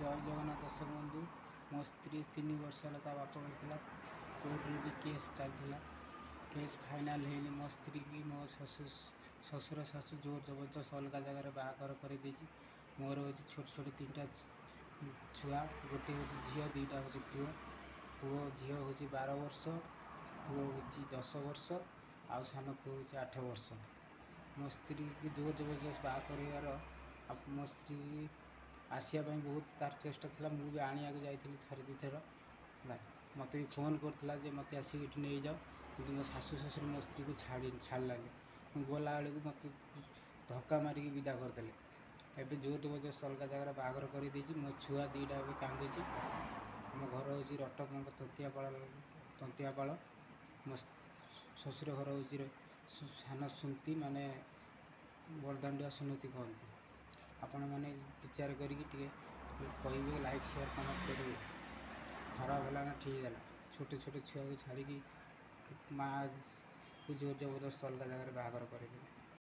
जय जगन्नाथ दर्शक बंधु मो स्त्री 3 वर्ष है बाप करता कोर्ट भी केस चलता केस फाइनाल है मो स्त्री की मो ससुर शाशु जोर जबरदस्त अलग जगह बाहर कर मोर हूँ छोट छोट 3टा छुआ गोटे हूँ झील 2टा हूँ पुओ पुओ झील हूँ 12 वर्ष पुओ हूँ 10 वर्ष आउ सान पुओ हूँ 8 वर्ष मो स्त्री की जोर जबरदस्त बाहर मो स्त्री आसिया बहुत तार चेष्टा था मुझे भी आनिया जाइली थरे दी थर मत भी फोन करता मत आसिक ये नहीं जाओ कि मो शाशु शशुर मो स्त्री को छाड़लानी गला बेलू मत धक्का मारिक विदा करदे एवं जोर जबरदस्त अलग जगह बाहर कर मो छुआ 2टा भी कांदुची आम घर हूँ रटक तंतियापाल मो शशुर घर हूँ सान सुनती माने बरदांडुआ सुनती कहती आपण मैंने विचार करेंगे लाइक शेयर कमेंट करेंगे खराब है ना ठीक है छोटे छोटे छुआ को छाड़ी माँ को जोर जबरदस्त अलग जगह बाहर करेंगे।